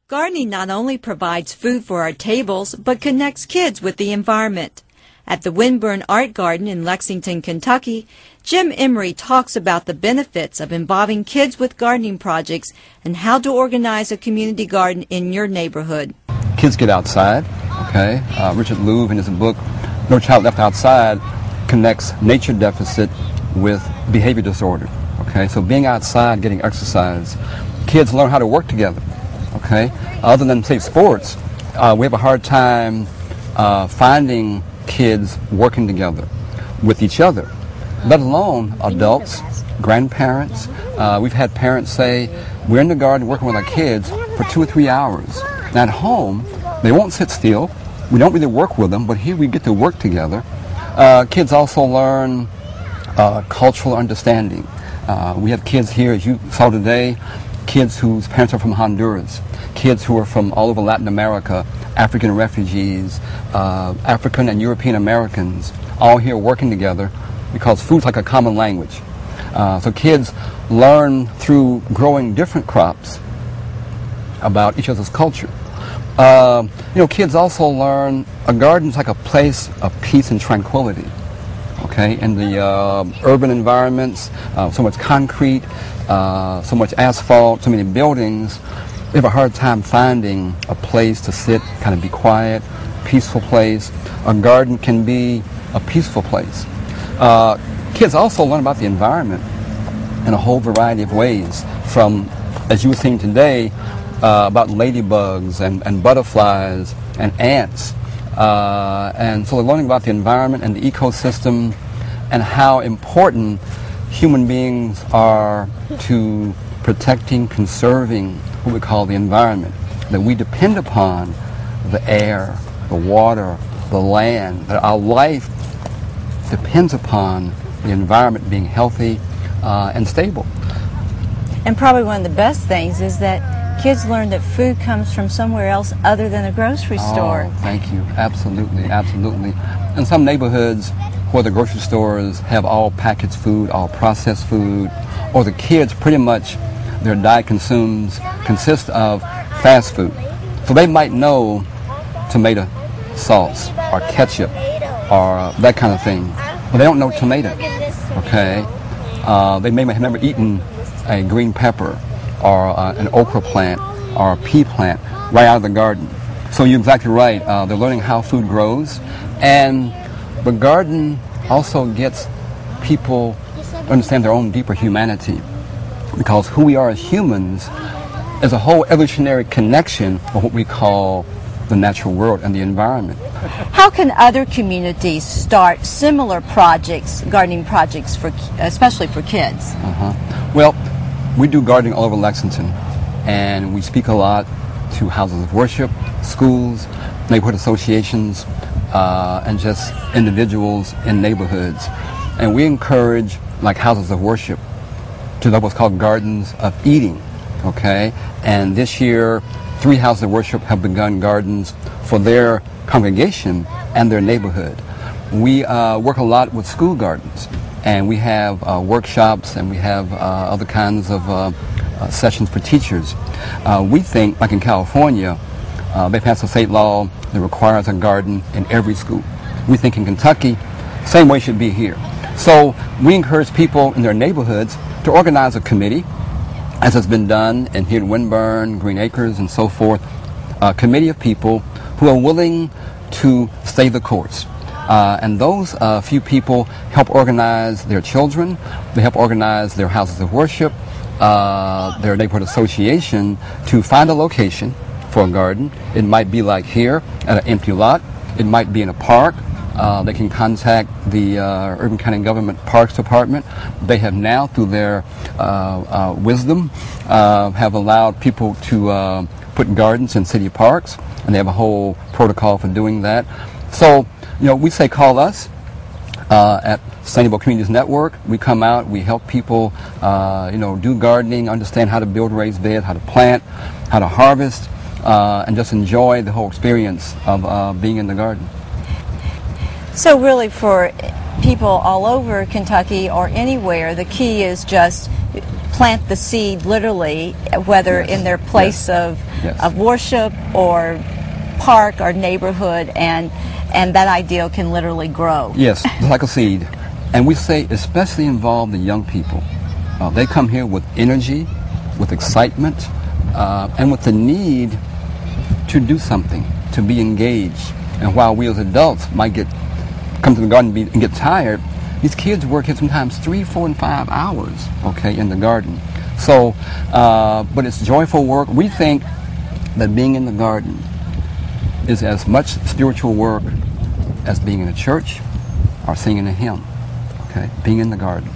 Gardening not only provides food for our tables, but connects kids with the environment. At the Winburn Art Garden in Lexington, Kentucky, Jim Emery talks about the benefits of involving kids with gardening projects and how to organize a community garden in your neighborhood. Kids get outside, okay? Richard Louv, in his book, No Child Left Outside, connects nature deficit with behavior disorder, okay? So being outside, getting exercise, kids learn how to work together, okay? Other than, say, sports, we have a hard time finding kids working together with each other, let alone adults, grandparents. We've had parents say, we're in the garden working with our kids for 2 or 3 hours. Now at home, they won't sit still. We don't really work with them, but here we get to work together. Kids also learn cultural understanding. We have kids here, as you saw today, kids whose parents are from Honduras, kids who are from all over Latin America, African refugees, African and European Americans, all here working together because food's like a common language. So kids learn through growing different crops about each other's culture. Kids also learn a garden's like a place of peace and tranquility. Okay, in the urban environments, so much concrete, so much asphalt, so many buildings, we have a hard time finding a place to sit, kind of be quiet, peaceful place. A garden can be a peaceful place. Kids also learn about the environment in a whole variety of ways, from, as you were seeing today, about ladybugs and butterflies and ants. And so they're learning about the environment and the ecosystem and how important human beings are to protecting, conserving what we call the environment, that we depend upon the air, the water, the land, that our life depends upon the environment being healthy and stable. And probably one of the best things is that kids learn that food comes from somewhere else other than a grocery store. Oh, thank you. Absolutely, absolutely. In some neighborhoods where the grocery stores have all packaged food, all processed food, or the kids pretty much, their diet consists of fast food. So they might know tomato sauce or ketchup or that kind of thing, but they don't know tomato, okay? They may have never eaten a green pepper or an okra plant or a pea plant right out of the garden. So you're exactly right. They're learning how food grows, and the garden also gets people to understand their own deeper humanity, because who we are as humans is a whole evolutionary connection of what we call the natural world and the environment. How can other communities start similar projects, gardening projects, especially for kids? Well, we do gardening all over Lexington, and we speak a lot to houses of worship, schools, neighborhood associations, and just individuals in neighborhoods. And we encourage, like houses of worship, to what's called gardens of eating, okay? And this year, 3 houses of worship have begun gardens for their congregation and their neighborhood. We work a lot with school gardens, and we have workshops, and we have other kinds of sessions for teachers. We think, like in California, they passed a state law that requires a garden in every school. We think in Kentucky, same way should be here. So we encourage people in their neighborhoods to organize a committee, as has been done in here in Winburn, Green Acres, and so forth, a committee of people who are willing to stay the course. And those few people help organize their children, they help organize their houses of worship, their neighborhood association, to find a location for a garden. It might be like here at an empty lot, it might be in a park. They can contact the Urban County Government Parks Department. They have now, through their wisdom, have allowed people to put gardens in city parks, and they have a whole protocol for doing that. So, we say call us at Sustainable Communities Network. We come out, we help people, do gardening, understand how to build raised beds, how to plant, how to harvest, and just enjoy the whole experience of being in the garden. So really, for people all over Kentucky or anywhere, the key is just plant the seed literally, whether Yes. in their place Yes. of worship or park or neighborhood, and that ideal can literally grow. Yes, it's like a seed. And we say especially involve the young people. They come here with energy, with excitement, and with the need to do something, to be engaged. And while we as adults might come to the garden and get tired, these kids work here sometimes 3, 4, and 5 hours, okay, in the garden. So, but it's joyful work. We think that being in the garden is as much spiritual work as being in a church or singing a hymn, okay, being in the garden.